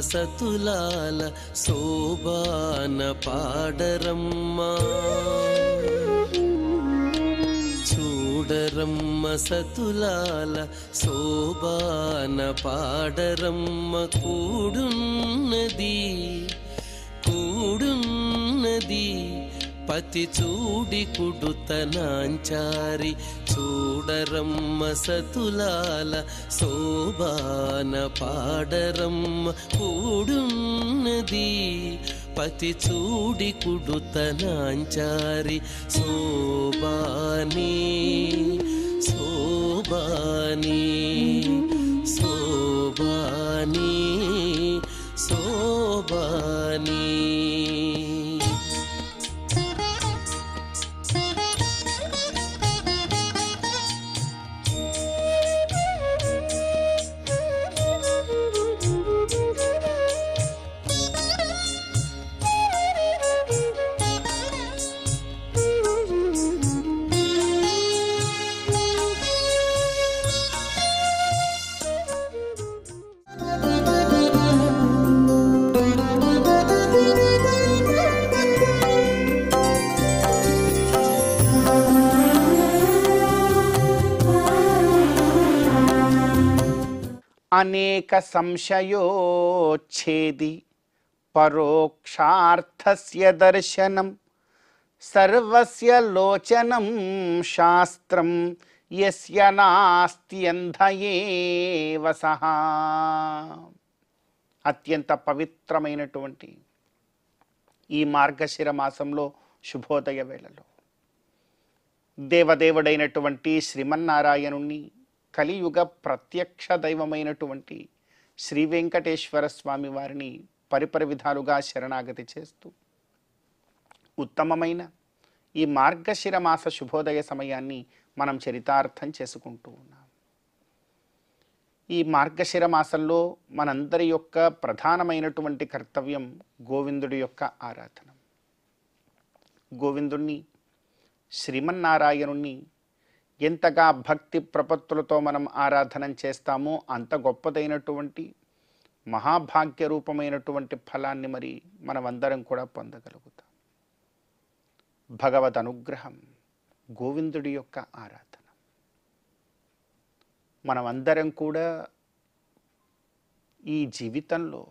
సతులాల శోభాన పాడరమ్మా చూడరమ్మ సతులాల శోభాన పాడరమ్మ కూడున్నది పతి చూడి కుడుతనాంచారి చూడరమ్మ సతులాల శోభాన పాడరమ్మ కూడున్నది పతి చూడి కుడుతనాంచారి శోభాని శోభాని శోభాని శోభాని అనేక సంశయోచ్ఛేది పరోక్షార్థస్య దర్శనం సర్వస్య లోచనం శాస్త్రం యస్య నాస్త్యంధయేవ సహా. అత్యంత పవిత్రమైనటువంటి ఈ మార్గశిర మాసంలో శుభోదయ వేళలో దేవదేవుడైనటువంటి శ్రీమన్నారాయణుణ్ణి కలియుగ ప్రత్యక్ష దైవమైనటువంటి శ్రీ వెంకటేశ్వర స్వామి వారిని పరిపరి విధాలుగా శరణాగతి చేస్తూ ఉత్తమమైన ఈ మార్గశిర మాస శుభోదయ సమయాన్ని మనం చరితార్థం చేసుకుంటూ ఉన్నాం. ఈ మార్గశిర మాసంలో మనందరి యొక్క ప్రధానమైనటువంటి కర్తవ్యం గోవిందుడి యొక్క ఆరాధన. గోవిందుణ్ణి శ్రీమన్నారాయణుణ్ణి ఎంతగా భక్తి ప్రపత్తులతో మనం ఆరాధన చేస్తామో అంత గొప్పదైనటువంటి మహాభాగ్య రూపమైనటువంటి ఫలాన్ని మరి మనమందరం కూడా పొందగలుగుతాం. భగవద్ అనుగ్రహం, గోవిందుడి యొక్క ఆరాధన. మనమందరం కూడా ఈ జీవితంలో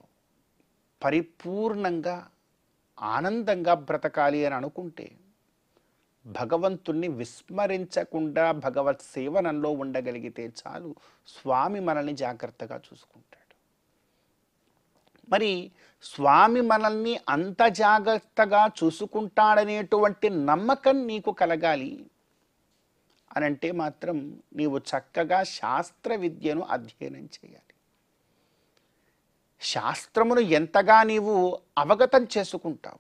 పరిపూర్ణంగా ఆనందంగా బ్రతకాలి అని అనుకుంటే భగవంతుణ్ణి విస్మరించకుండా భగవత్ సేవనంలో ఉండగలిగితే చాలు, స్వామి మనల్ని జాగ్రత్తగా చూసుకుంటాడు. మరి స్వామి మనల్ని అంత జాగ్రత్తగా చూసుకుంటాడనేటువంటి నమ్మకం నీకు కలగాలి అనంటే మాత్రం నీవు చక్కగా శాస్త్ర విద్యను అధ్యయనం చేయాలి. శాస్త్రమును ఎంతగా నీవు అవగతం చేసుకుంటావో,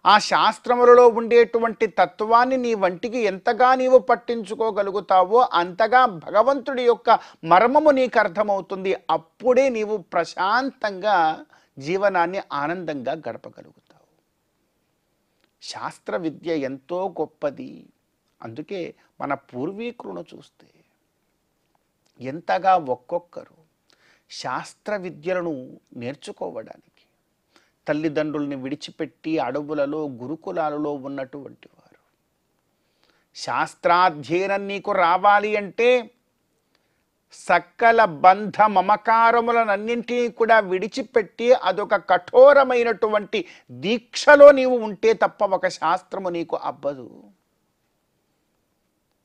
ఆ శాస్త్రములలో ఉండేటువంటి తత్వాన్ని నీ వంటికి ఎంతగా నీవు పట్టించుకోగలుగుతావో అంతగా భగవంతుడి యొక్క మర్మము నీకు అర్థమవుతుంది. అప్పుడే నీవు ప్రశాంతంగా జీవనాన్ని ఆనందంగా గడపగలుగుతావు. శాస్త్ర విద్య ఎంతో గొప్పది. అందుకే మన పూర్వీకులను చూస్తే ఎంతగా ఒక్కొక్కరు శాస్త్ర విద్యలను నేర్చుకోవడానికి తల్లిదండ్రుల్ని విడిచిపెట్టి అడవులలో గురుకులాలలో ఉన్నటువంటి వారు. శాస్త్రాధ్యయనం నీకు రావాలి అంటే సకల బంధ మమకారములనన్నింటినీ కూడా విడిచిపెట్టి అదొక కఠోరమైనటువంటి దీక్షలో నీవు ఉంటే తప్ప ఒక శాస్త్రము నీకు అబ్బదు.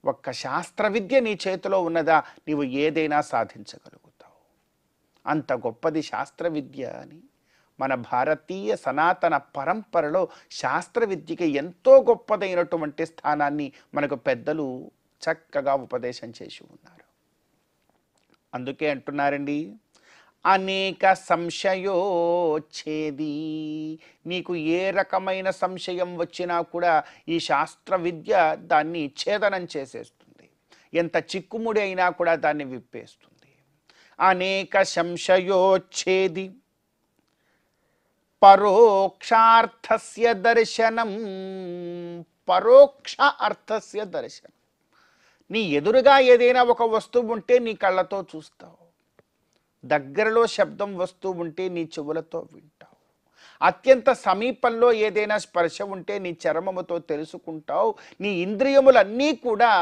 ఒక్క శాస్త్ర విద్య నీ చేతిలో ఉన్నదా, నీవు ఏదైనా సాధించగలుగుతావు. అంత గొప్పది శాస్త్ర విద్య అని మన భారతీయ సనాతన పరంపరలో శాస్త్ర విద్యకి ఎంతో గొప్పదైనటువంటి స్థానాన్ని మనకు పెద్దలు చక్కగా ఉపదేశం చేసి ఉన్నారు. అందుకే అంటున్నారండి, అనేక సంశయోచ్ఛేది. నీకు ఏ రకమైన సంశయం వచ్చినా కూడా ఈ శాస్త్ర విద్య దాన్ని ఛేదనం చేసేస్తుంది. ఎంత చిక్కుముడి అయినా కూడా దాన్ని విప్పేస్తుంది. అనేక సంశయోచ్ఛేది పరోక్షార్థస్య దర్శనం. పరోక్ష అర్థస్య దర్శనం. నీ ఎదురుగా ఏదైనా ఒక వస్తువు ఉంటే నీ కళ్ళతో చూస్తావు. దగ్గరలో శబ్దం వస్తూ ఉంటే నీ చెవులతో వింటావు. అత్యంత సమీపంలో ఏదైనా స్పర్శ ఉంటే నీ చర్మముతో తెలుసుకుంటావు. నీ ఇంద్రియములన్నీ కూడా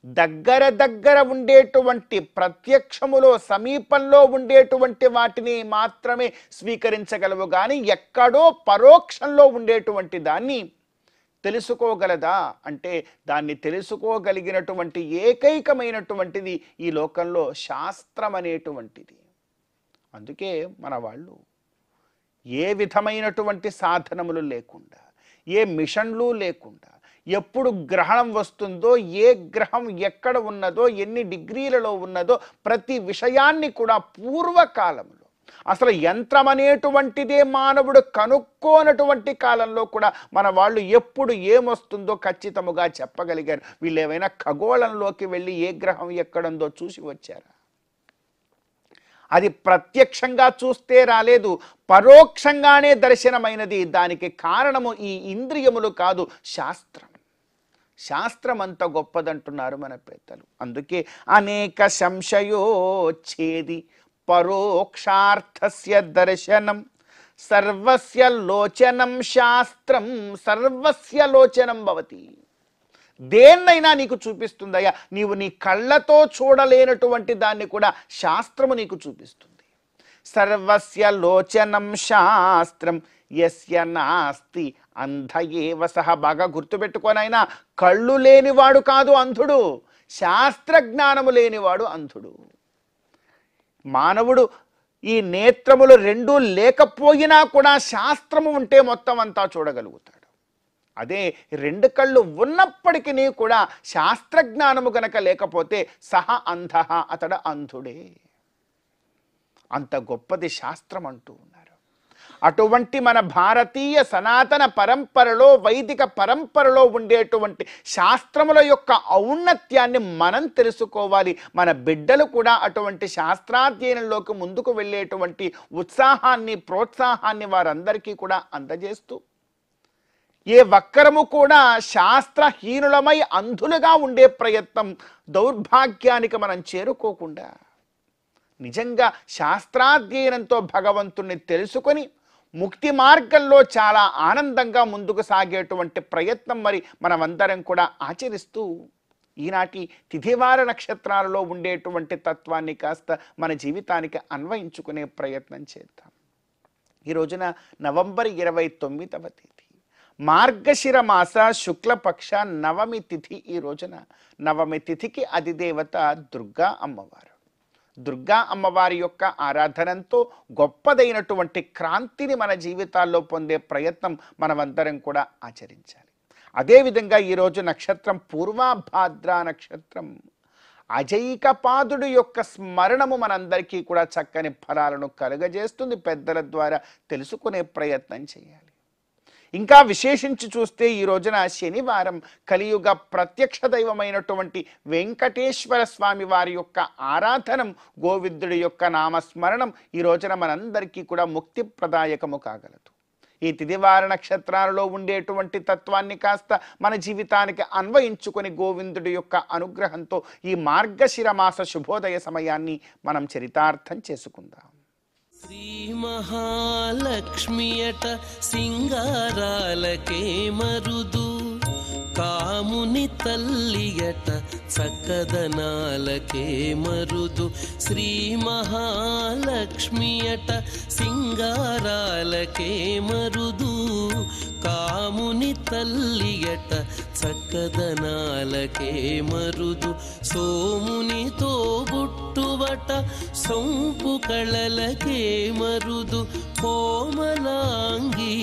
దగ్గర ఉండేటువంటి ప్రత్యక్షములో సమీపంలో ఉండేటువంటి వాటిని మాత్రమే స్వీకరించగలవు. కానీ ఎక్కడో పరోక్షంలో ఉండేటువంటి దాన్ని తెలుసుకోగలదా అంటే దాన్ని తెలుసుకోగలిగినటువంటి ఏకైకమైనటువంటిది ఈ లోకంలో శాస్త్రం అనేటువంటిది. అందుకే మన వాళ్ళు ఏ విధమైనటువంటి సాధనములు లేకుండా, ఏ మిషన్లు లేకుండా, ఎప్పుడు గ్రహణం వస్తుందో, ఏ గ్రహం ఎక్కడ ఉన్నదో, ఎన్ని డిగ్రీలలో ఉన్నదో ప్రతి విషయాన్ని కూడా పూర్వకాలంలో అసలు యంత్రం అనేటువంటిదే మానవుడు కనుక్కోనటువంటి కాలంలో కూడా మన వాళ్ళు ఎప్పుడు ఏమొస్తుందో ఖచ్చితముగా చెప్పగలిగారు. వీళ్ళు ఏమైనా ఖగోళంలోకి వెళ్ళి ఏ గ్రహం ఎక్కడుందో చూసి వచ్చారా? అది ప్రత్యక్షంగా చూస్తే రాలేదు, పరోక్షంగానే దర్శనమైనది. దానికి కారణము ఈ ఇంద్రియములు కాదు, శాస్త్రం. శాస్త్రం అంత గొప్పదంటున్నారు మన పెద్దలు. అందుకే అనేక సంశయోచ్ఛేది పరోక్షార్థస్య దర్శనం సర్వస్య లోచనం శాస్త్రం సర్వస్య లోచనం భవతి. దేన్నైనా నీకు చూపిస్తుందయ్యా. నీవు నీ కళ్ళతో చూడలేనటువంటి దాన్ని కూడా శాస్త్రము నీకు చూపిస్తుంది. సర్వస్య లోచనం శాస్త్రం యస్య నాస్తి అంధ ఏవ సహ. బాగా గుర్తుపెట్టుకోనైనా, కళ్ళు లేనివాడు కాదు అంధుడు, శాస్త్రజ్ఞానము లేనివాడు అంధుడు. మానవుడు ఈ నేత్రములు రెండూ లేకపోయినా కూడా శాస్త్రము ఉంటే మొత్తం అంతా చూడగలుగుతాడు. అదే రెండు కళ్ళు ఉన్నప్పటికీ కూడా శాస్త్రజ్ఞానము గనక లేకపోతే సహ అంధ, అతడు అంధుడే. అంత గొప్పది శాస్త్రం అంటూ ఉన్నారు. అటువంటి మన భారతీయ సనాతన పరంపరలో, వైదిక పరంపరలో ఉండేటువంటి శాస్త్రముల యొక్క ఔన్నత్యాన్ని మనం తెలుసుకోవాలి. మన బిడ్డలు కూడా అటువంటి శాస్త్రాధ్యయనంలోకి ముందుకు వెళ్ళేటువంటి ఉత్సాహాన్ని, ప్రోత్సాహాన్ని వారందరికీ కూడా అందజేస్తూ, ఏ ఒక్కరము కూడా శాస్త్రహీనులమై అంధులుగా ఉండే ప్రయత్నం, దౌర్భాగ్యానికి మనం చేరుకోకుండా నిజంగా శాస్త్రాధ్యయనంతో భగవంతుణ్ణి తెలుసుకొని ముక్తి మార్గంలో చాలా ఆనందంగా ముందుకు సాగేటువంటి ప్రయత్నం మరి మనమందరం కూడా ఆచరిస్తూ ఈనాటి తిథివార నక్షత్రాలలో ఉండేటువంటి తత్వాన్ని కాస్త మన జీవితానికి అన్వయించుకునే ప్రయత్నం చేద్దాం. ఈ రోజున నవంబర్ 29వ తేదీ, మార్గశిర మాస శుక్లపక్ష నవమి తిథి. ఈ రోజున నవమి తిథికి అధిదేవత దుర్గా అమ్మవారు. దుర్గా అమ్మవారి యొక్క ఆరాధనంతో గొప్పదైనటువంటి క్రాంతిని మన జీవితాల్లో పొందే ప్రయత్నం మనమందరం కూడా ఆచరించాలి. అదేవిధంగా ఈరోజు నక్షత్రం పూర్వభాద్ర నక్షత్రం. అజైకపాదుడు యొక్క స్మరణము మనందరికీ కూడా చక్కని ఫలాలను కలుగజేస్తుంది. పెద్దల ద్వారా తెలుసుకునే ప్రయత్నం చేయాలి. ఇంకా విశేషించి చూస్తే ఈ రోజున శనివారం కలియుగ ప్రత్యక్ష దైవమైనటువంటి వెంకటేశ్వర స్వామి వారి యొక్క ఆరాధనం, గోవిందుడి యొక్క నామస్మరణం ఈ రోజున మనందరికీ కూడా ముక్తి ప్రదాయకము కాగలదు. ఈ తిథివార నక్షత్రాలలో ఉండేటువంటి తత్వాన్ని కాస్త మన జీవితానికి అన్వయించుకొని గోవిందుడి యొక్క అనుగ్రహంతో ఈ మార్గశిర మాస శుభోదయ సమయాన్ని మనం చరితార్థం చేసుకుందాం. శ్రీ మహాలక్ష్మియట సింగారాలకే మరుదు, కాముని తల్లియట చక్కదనాలకే మరుదు. శ్రీ మహాలక్ష్మియట సింగారాలకే మరుదు, కాముని తల్లియట చక్కదనాలకే మరుదు. సోమునితో బుట్టువట సొంపు కళలకే మరుదు. కోమలాంగి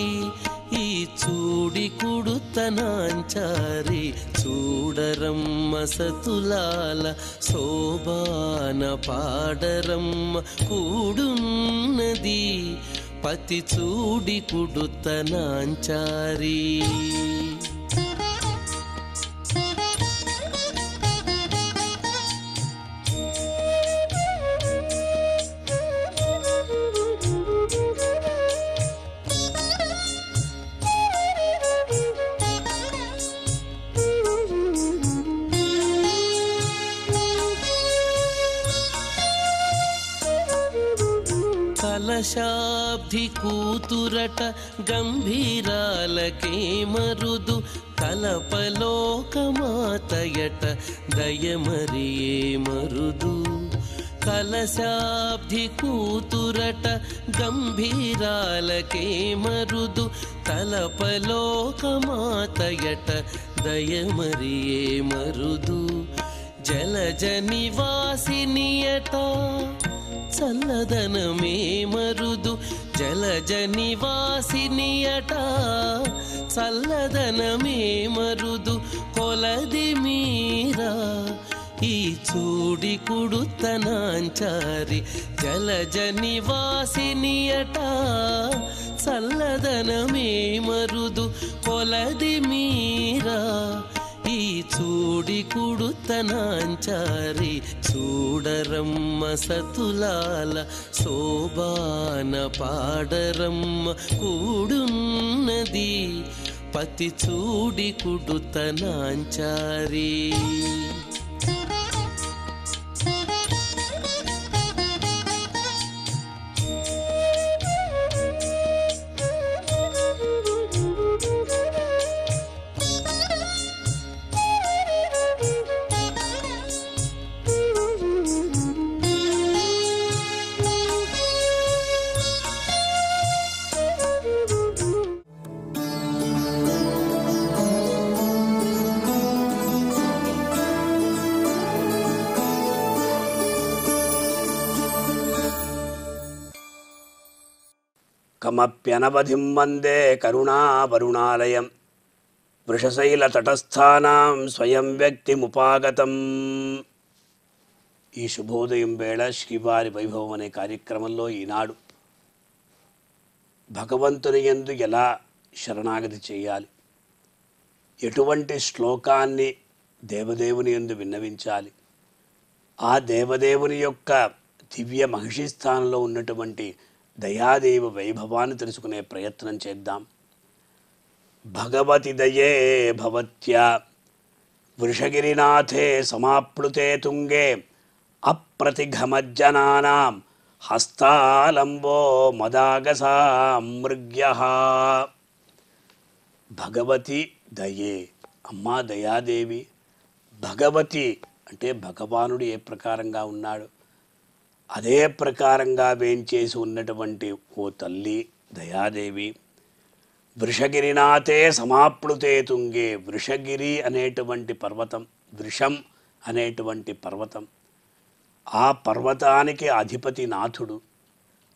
ఈ చూడి కుడుతనాంచారి, చూడరమ్మ సతులాల శోభాన పాడరమ్మ కూడున్నది, పతి చూడి కుడుతనాంచారి. కలశాబ్ది కూతురట గంభీరాలకే మరుదు కలపలోకమాతయట దయమరియే మరుదు కలశాబ్ది కూతురట గంభీరాలకే మరుదు తలపలోకమాతయట దయమరియే మరుదు జలజ నివాసినియట చల్లదనమే మరుదు జలజ నివాసినియట చల్లదనమే మరుదు కొలది మీరా ఈ చూడి కుడుతనాంచారి జలజ నివాసినియట చల్లదనమే మరుదు కొలది మీరా ఈ చూడి కుడుతనాంచారి చూడరమ్మ సతులాల శోభాన పాడరమ్మ కూడున్నది పతి చూడి కుడుతనాంచారి కమప్యనవధిం వందే కరుణావరుణాలయం వృషశైలతటస్థానాం స్వయం వ్యక్తిముపాగతం. ఈ శుభోదయం వేళ శ్రీవారి వైభవం అనే కార్యక్రమంలో ఈనాడు భగవంతుని యందు ఎలా శరణాగతి చేయాలి, ఎటువంటి శ్లోకాన్ని దేవదేవుని యందు విన్నవించాలి, ఆ దేవదేవుని యొక్క దివ్య మహిషి స్థానంలో ఉన్నటువంటి దయాదేవ వైభవాన్ని తెలుసుకునే ప్రయత్నం చేద్దాం. భగవతి దయే భవత్యా వృషగిరినాథే సమాప్లుతే తుంగే అప్రతిఘమజ్జనానాం హస్తాలంబో మదాగసాం మృగ్యః. భగవతి దయే, అమ్మా దయాదేవి. భగవతి అంటే భగవానుడు ఏ ప్రకారంగా ఉన్నాడు అదే ప్రకారంగా వేంచేసి ఉన్నటువంటి ఓ తల్లి దయాదేవి. వృషగిరినాథే సమాప్లుతే తుంగే. వృషగిరి అనేటువంటి పర్వతం, వృషం అనేటువంటి పర్వతం, ఆ పర్వతానికి అధిపతి నాథుడు.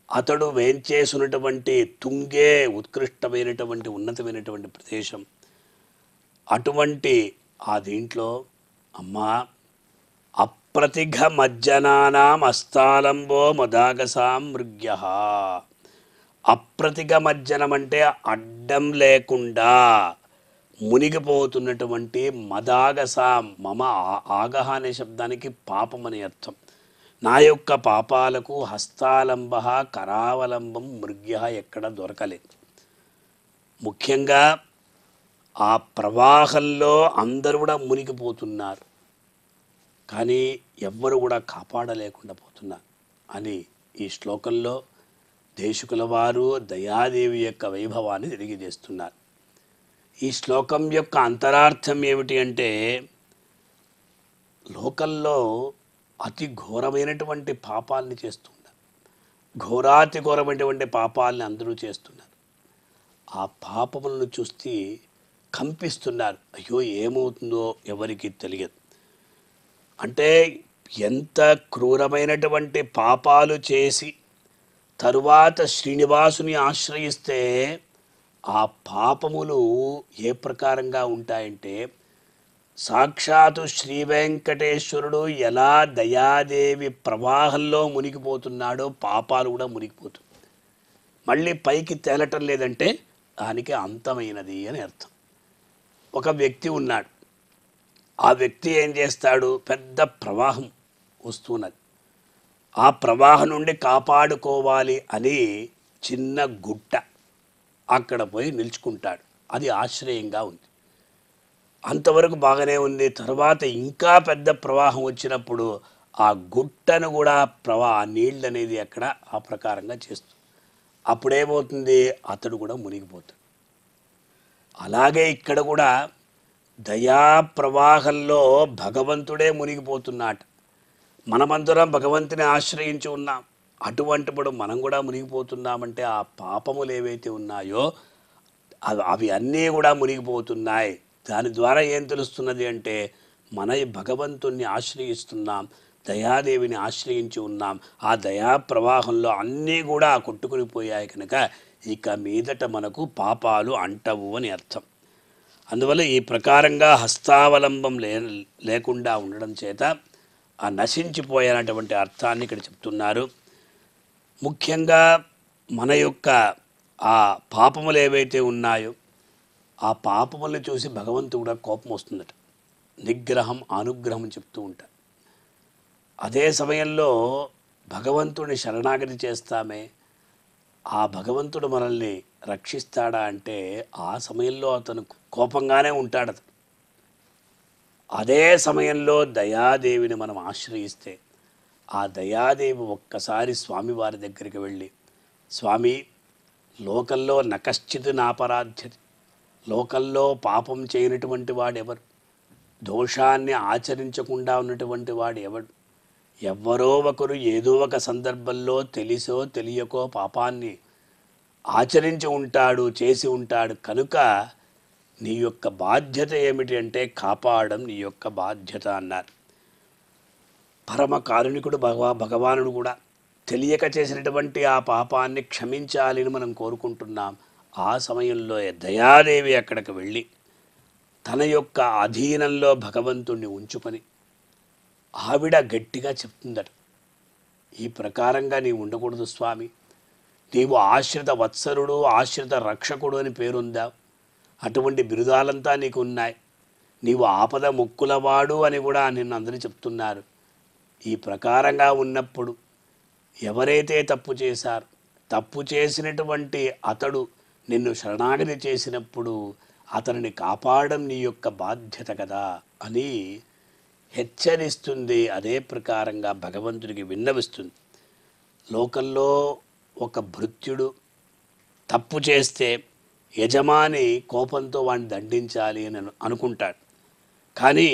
అతడు వేంచేసినటువంటి తుంగే ఉత్కృష్టమైనటువంటి ఉన్నతమైనటువంటి ప్రదేశం. అటువంటి ఆ దీంట్లో అమ్మా అప్రతిఘమజ్జనానాం అస్తాలంబో మదాగసాం మృగ్యః. అప్రతిఘమజ్జనం అంటే అడ్డం లేకుండా మునిగిపోతున్నటువంటి మదాగసాం. మమ ఆగహ అనే శబ్దానికి పాపం అనే అర్థం. నా యొక్క పాపాలకు హస్తాలంబ కరావలంబం మృగ్య ఎక్కడ దొరకలేదు. ముఖ్యంగా ఆ ప్రవాహంలో అందరూ కూడా మునిగిపోతున్నారు, కానీ ఎవ్వరు కూడా కాపాడలేకుండా పోతున్నారు అని ఈ శ్లోకంలో దేశికుల వారు దయాదేవి యొక్క వైభవాన్ని తెలియజేస్తున్నారు. ఈ శ్లోకం యొక్క అంతరార్థం ఏమిటి అంటే, లోకంలో అతి ఘోరమైనటువంటి పాపాలని చేస్తున్నారు, ఘోరాతి ఘోరమైనటువంటి పాపాలని అందరూ చేస్తున్నారు. ఆ పాపములను చూస్తే కంపిస్తున్నారు. అయ్యో ఏమవుతుందో ఎవరికి తెలియదు. అంటే ఎంత క్రూరమైనటువంటి పాపాలు చేసి తరువాత శ్రీనివాసుని ఆశ్రయిస్తే ఆ పాపములు ఏ ప్రకారంగా ఉంటాయంటే, సాక్షాత్తు శ్రీ వెంకటేశ్వరుడు ఎలా దయాదేవి ప్రవాహంలో మునిగిపోతున్నాడో పాపాలు కూడా మునిగిపోతుంది. మళ్ళీ పైకి తేలటం లేదంటే దానికి అంతమైనది అని అర్థం. ఒక వ్యక్తి ఉన్నాడు, ఆ వ్యక్తి ఏం చేస్తాడు, పెద్ద ప్రవాహం వస్తున్నది, ఆ ప్రవాహం నుండి కాపాడుకోవాలి అని చిన్న గుట్ట అక్కడ పోయి నిలుచుకుంటాడు. అది ఆశ్రయంగా ఉంది, అంతవరకు బాగానే ఉంది. తర్వాత ఇంకా పెద్ద ప్రవాహం వచ్చినప్పుడు ఆ గుట్టను కూడా ఆ నీళ్ళు అనేది అక్కడ ఆ ప్రకారంగా చేస్తుంది. అప్పుడేమవుతుంది, అతడు కూడా మునిగిపోతాడు. అలాగే ఇక్కడ కూడా దయా ప్రవాహంలో భగవంతుడే మునిగిపోతున్నాడు. మనమందరం భగవంతుని ఆశ్రయించి ఉన్నాం. అటువంటిప్పుడు మనం కూడా మునిగిపోతున్నామంటే ఆ పాపములు ఏవైతే ఉన్నాయో అవి అన్నీ కూడా మునిగిపోతున్నాయి. దాని ద్వారా ఏం తెలుస్తున్నది అంటే మన భగవంతుణ్ణి ఆశ్రయిస్తున్నాం, దయాదేవిని ఆశ్రయించి ఉన్నాం. ఆ దయా ప్రవాహంలో అన్నీ కూడా కొట్టుకుని పోయాయి కనుక ఇక మీదట మనకు పాపాలు అంటవు అని అర్థం. అందువల్ల ఈ ప్రకారంగా హస్తావలంబం లేకుండా ఉండడం చేత ఆ నశించిపోయినటువంటి అర్థాన్ని ఇక్కడ చెప్తున్నారు. ముఖ్యంగా మన యొక్క ఆ పాపములు ఏవైతే ఉన్నాయో ఆ పాపములను చూసి భగవంతుడు కూడా కోపం వస్తుందట. నిగ్రహం అనుగ్రహం చెప్తూ ఉంటారు. అదే సమయంలో భగవంతుడిని శరణాగతి చేస్తామే, ఆ భగవంతుడు మనల్ని రక్షిస్తాడా అంటే ఆ సమయంలో అతను కోపంగానే ఉంటాడు. అదే సమయంలో దయాదేవిని మనం ఆశ్రయిస్తే ఆ దయాదేవి ఒక్కసారి స్వామివారి దగ్గరికి వెళ్ళి, స్వామి లోకంలో నకశ్చిత్ నాపరాధ్యతి, లోకంలో పాపం చేయనటువంటి వాడెవరు, దోషాన్ని ఆచరించకుండా ఉన్నటువంటి వాడు ఎవడు, ఎవ్వరో ఒకరు ఏదో ఒక సందర్భంలో తెలిసో తెలియకో పాపాన్ని ఆచరించి ఉంటాడు, చేసి ఉంటాడు. కనుక నీ యొక్క బాధ్యత ఏమిటి అంటే కాపాడడం నీ యొక్క బాధ్యత అన్నారు. పరమ కారుణికుడు భగవానుడు కూడా తెలియక చేసినటువంటి ఆ పాపాన్ని క్షమించాలి అని మనం కోరుకుంటున్నాం. ఆ సమయంలో దయాదేవి అక్కడికి వెళ్ళి తన యొక్క అధీనంలో భగవంతుణ్ణి ఉంచుకొని ఆవిడ గట్టిగా చెప్తుందట, ఈ ప్రకారంగా నీవు ఉండకూడదు స్వామి, నీవు ఆశ్రిత వత్సరుడు, ఆశ్రిత రక్షకుడు అని పేరుందా, అటువంటి బిరుదాలంతా నీకు ఉన్నాయి, నీవు ఆపద ముక్కులవాడు అని కూడా నిన్ను అందరూ చెప్తున్నారు. ఈ ప్రకారంగా ఉన్నప్పుడు ఎవరైతే తప్పు చేశారు, తప్పు చేసినటువంటి అతడు నిన్ను శరణాగతి చేసినప్పుడు అతనిని కాపాడడం నీ యొక్క బాధ్యత కదా అని హెచ్చరిస్తుంది. అదే ప్రకారంగా భగవంతుడికి విన్నవిస్తుంది. లోకంలో ఒక భృత్యుడు తప్పు చేస్తే యజమాని కోపంతో వాడిని దండించాలి అని అనుకుంటాడు. కానీ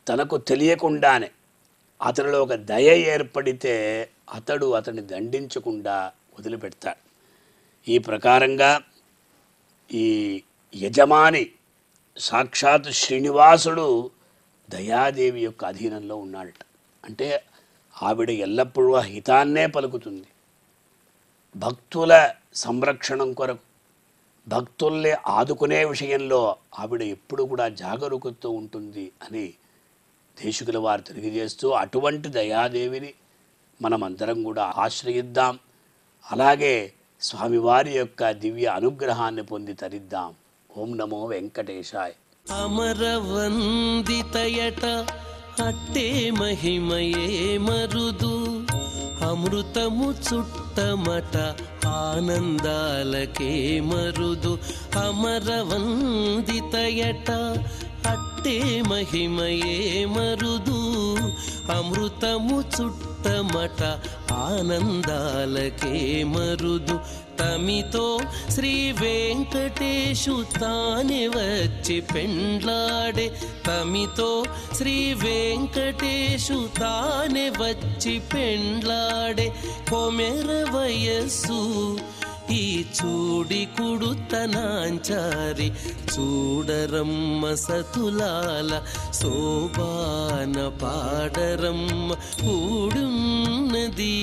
తనకు తెలియకుండానే అతనిలో ఒక దయ ఏర్పడితే అతన్ని దండించకుండా వదిలిపెడతాడు. ఈ ప్రకారంగా ఈ యజమాని సాక్షాత్ శ్రీనివాసుడు దయాదేవి యొక్క అధీనంలో ఉన్నాడట. అంటే ఆవిడ ఎల్లప్పుడూ హితాన్నే పలుకుతుంది. భక్తుల సంరక్షణం కొరకు, భక్తుల్ని ఆదుకునే విషయంలో ఆవిడ ఎప్పుడు కూడా జాగరూకతతో ఉంటుంది అని దేశికుల వారు తెలియజేస్తూ, అటువంటి దయాదేవిని మనమందరం కూడా ఆశ్రయిద్దాం. అలాగే స్వామివారి యొక్క దివ్య అనుగ్రహాన్ని పొంది తరిద్దాం. ఓం నమో వెంకటేశాయ. అమరవందితయట అట్టే మహిమయే మరుదు, అమృతము చుట్టమట ఆనందాలకే మరుదు. అమరవందితయట అట్టే మహిమయే మరుదు, అమృతము చుట్టమట ఆనందాలకే మరుదు. తమితో శ్రీ వెంకటేశు తానే వచ్చి పెండ్లాడే, తమితో శ్రీ వెంకటేశు తానే వచ్చి పెండ్లాడే. కొమెర వయస్సు ఈ చూడి కుడుతనాంచారి, చూడరమ్మ సతులాల శోభాన పాడరమ్మ కూడున్నది.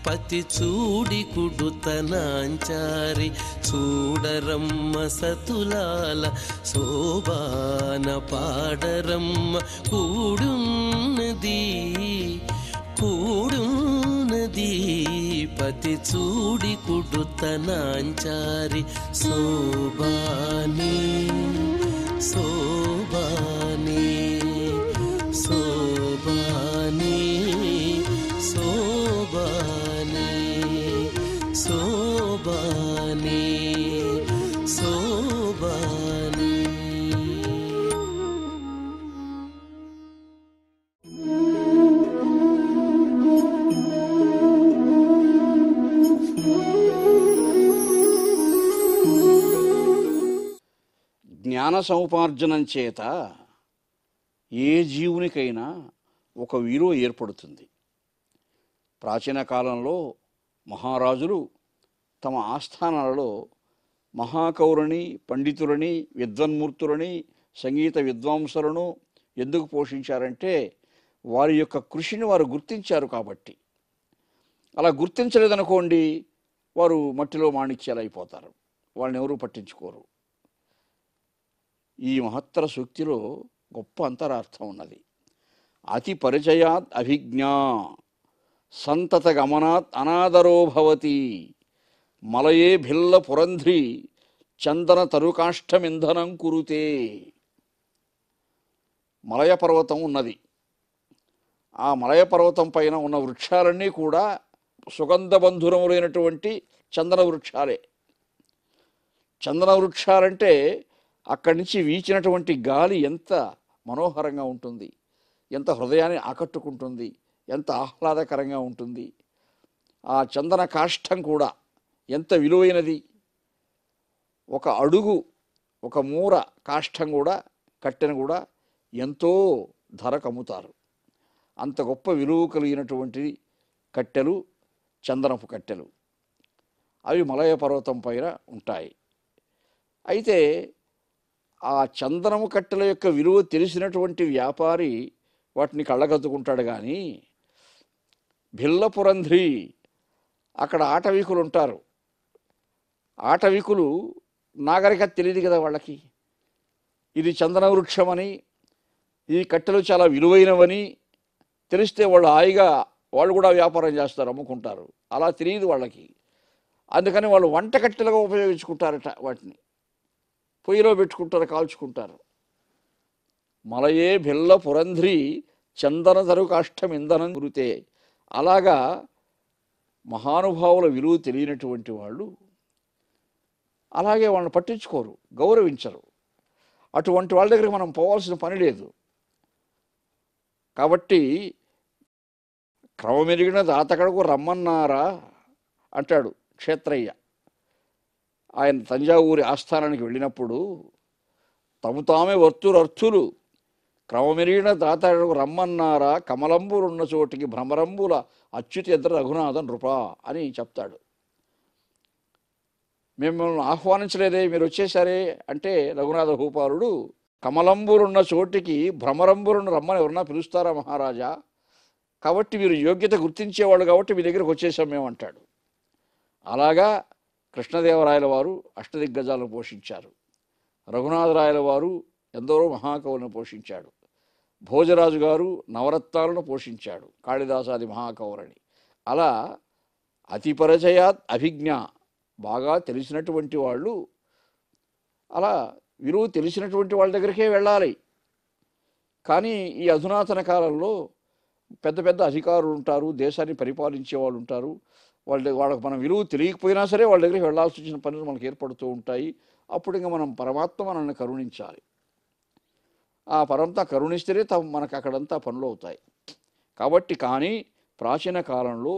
పతి చూడి కుడుతనాంచారి, చూడరమ్మ సతులాల శోభాన పాడరమ్మ కూడున్నది, కూడున్నది. పతి చూడి కుడుతనాంచారి శోభాని, శోభాని, శోభాని, శోభాని, శోభాని, శోభాని. సముపార్జనం చేత ఏ జీవునికైనా ఒక విలువ ఏర్పడుతుంది. ప్రాచీన కాలంలో మహారాజులు తమ ఆస్థానాలలో మహాకౌరుని, పండితులని, విద్వన్మూర్తులని, సంగీత విద్వాంసులను ఎందుకు పోషించారంటే వారి యొక్క కృషిని వారు గుర్తించారు కాబట్టి. అలా గుర్తించలేదనుకోండి, వారు మట్టిలో మాణిక్యాలు అయిపోతారు, వాళ్ళని ఎవరూ పట్టించుకోరు. ఈ మహత్తర సూక్తిలో గొప్ప అంతరార్థం ఉన్నది. అతి పరిచయాత్ అభిజ్ఞా సంతత గమనాత్ అనాదరో భవతి మలయే భిల్ల పురంధ్రి చందన తరుకాష్టమింధనం కురుతే. మలయ పర్వతం ఉన్నది. ఆ మలయ పర్వతం పైన ఉన్న వృక్షాలన్నీ కూడా సుగంధబంధురములైనటువంటి చందన వృక్షాలే. చందన వృక్షాలంటే అక్కడి నుంచి వీచినటువంటి గాలి ఎంత మనోహరంగా ఉంటుంది, ఎంత హృదయాన్ని ఆకట్టుకుంటుంది, ఎంత ఆహ్లాదకరంగా ఉంటుంది. ఆ చందన కాష్టం కూడా ఎంత విలువైనది. ఒక అడుగు, ఒక మూర కాష్టం కూడా, కట్టెను కూడా ఎంతో ధరకు అమ్ముతారు. అంత గొప్ప విలువ కలిగినటువంటి కట్టెలు చందనపు కట్టెలు. అవి మలయ పర్వతం పైన ఉంటాయి. అయితే ఆ చందనము కట్టెల యొక్క విలువ తెలిసినటువంటి వ్యాపారి వాటిని కళ్ళగద్దుకుంటాడు. కానీ భిల్లపురంధ్రి, అక్కడ ఆటవికులు ఉంటారు. ఆటవికులు నాగరికత తెలియదు కదా వాళ్ళకి. ఇది చందన వృక్షమని, ఈ కట్టెలు చాలా విలువైనవని తెలిస్తే వాళ్ళు హాయిగా వాళ్ళు కూడా వ్యాపారం చేస్తారు, అమ్ముకుంటారు. అలా తెలియదు వాళ్ళకి. అందుకని వాళ్ళు వంట కట్టెలుగా ఉపయోగించుకుంటారట. వాటిని పొయ్యిలో పెట్టుకుంటారు, కాల్చుకుంటారు. మలయే భిల్ల పురంధ్రి చందన తరుకాష్టం ఇంధనం గురితే. అలాగా మహానుభావుల విలువ తెలియనటువంటి వాళ్ళు అలాగే వాళ్ళని పట్టించుకోరు, గౌరవించరు. అటువంటి వాళ్ళ దగ్గరికి మనం పోవాల్సిన పని లేదు. కాబట్టి క్రమమెరిగిన దాతకడకు రమ్మన్నారా అంటాడు క్షేత్రయ్య. ఆయన తంజావూరి ఆస్థానానికి వెళ్ళినప్పుడు తము తామే వర్తురర్థులు క్రమమెరిగిన దాతకడకు రమ్మన్నారా కమలంబులున్న చోటికి భ్రమరంబుల అచ్యుతేంద్ర రఘునాథ నృపా అని చెప్తాడు. మిమ్మల్ని ఆహ్వానించలేదే, మీరు వచ్చేసారే అంటే రఘునాథ భూపాలుడు, కమలంబులున్న చోటికి భ్రమరంబులను రమ్మని ఎవరన్నా పిలుస్తారా మహారాజా? కాబట్టి మీరు యోగ్యత గుర్తించేవాళ్ళు కాబట్టి మీ దగ్గరకు వచ్చేసాం మేము అంటాడు. అలాగా కృష్ణదేవరాయల వారు అష్టదిగ్గజాలను పోషించారు. రఘునాథరాయల వారు ఎందరో మహాకవులను పోషించాడు. భోజరాజు గారు నవరత్నాలను పోషించాడు, కాళిదాసాది మహాకవులని. అలా అతి పరిచయాత్ అభిజ్ఞ, బాగా తెలిసినటువంటి వాళ్ళు, అలా విలువ తెలిసినటువంటి వాళ్ళ దగ్గరికే వెళ్ళాలి. కానీ ఈ అధునాతన కాలంలో పెద్ద పెద్ద అధికారులు ఉంటారు, దేశాన్ని పరిపాలించే వాళ్ళు ఉంటారు. వాళ్ళకి మనం విలువ తెలియకపోయినా సరే వాళ్ళ దగ్గరికి వెళ్ళాల్సి వచ్చిన పనులు మనకు ఏర్పడుతూ ఉంటాయి. అప్పుడు ఇంకా మనం పరమాత్మ మనల్ని కరుణించాలి. ఆ పరంతా కరుణిస్తేనే మనకు అక్కడంతా పనులు అవుతాయి. కాబట్టి కానీ ప్రాచీన కాలంలో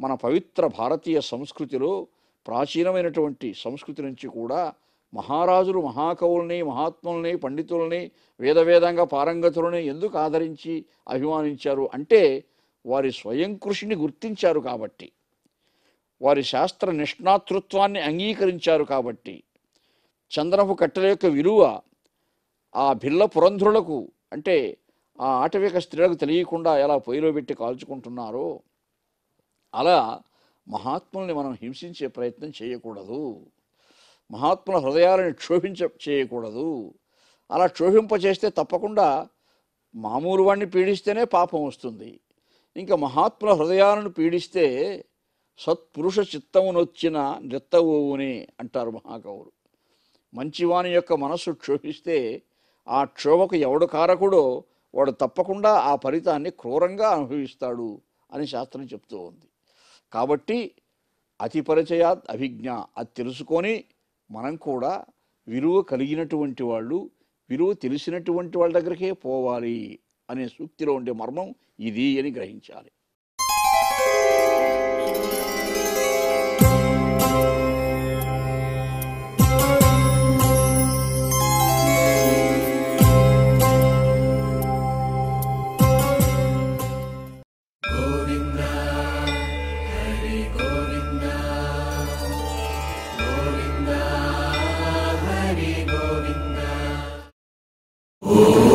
మన పవిత్ర భారతీయ సంస్కృతిలో, ప్రాచీనమైనటువంటి సంస్కృతి నుంచి కూడా మహారాజులు మహాకవుల్ని, మహాత్ముల్ని, పండితుల్ని, వేదంగా పారంగతులని ఎందుకు ఆదరించి అభిమానించారు అంటే వారి స్వయం కృషిని గుర్తించారు కాబట్టి, వారి శాస్త్ర నిష్ణాతృత్వాన్ని అంగీకరించారు కాబట్టి. చందనపు కట్టెల యొక్క విలువ ఆ భిల్ల పురంధ్రులకు, అంటే ఆ ఆటవిక స్త్రీలకు తెలియకుండా ఎలా పొయ్యిలో పెట్టి కాల్చుకుంటున్నారో అలా మహాత్ముల్ని మనం హింసించే ప్రయత్నం చేయకూడదు. మహాత్ముల హృదయాలను చేయకూడదు. అలా క్షోభింపచేస్తే తప్పకుండా మామూలు వాడిని పీడిస్తేనే పాపం వస్తుంది. ఇంకా మహాత్ముల హృదయాలను పీడిస్తే సత్పురుష చిత్తమునొచ్చిన నృత్తవునే అంటారు మహాకవులు. మంచివాని యొక్క మనస్సు క్షోభిస్తే ఆ క్షోభకు ఎవడు కారకుడో వాడు తప్పకుండా ఆ ఫలితాన్ని క్రూరంగా అనుభవిస్తాడు అని శాస్త్రం చెప్తూ ఉంది. కాబట్టి అతి పరిచయాత్ అభిజ్ఞ, అది తెలుసుకొని మనం కూడా విలువ కలిగినటువంటి వాళ్ళు, విలువ తెలిసినటువంటి వాళ్ళ దగ్గరికే పోవాలి అనే సూక్తిలో ఉండే మర్మం ఇది అని గ్రహించాలి. ఓం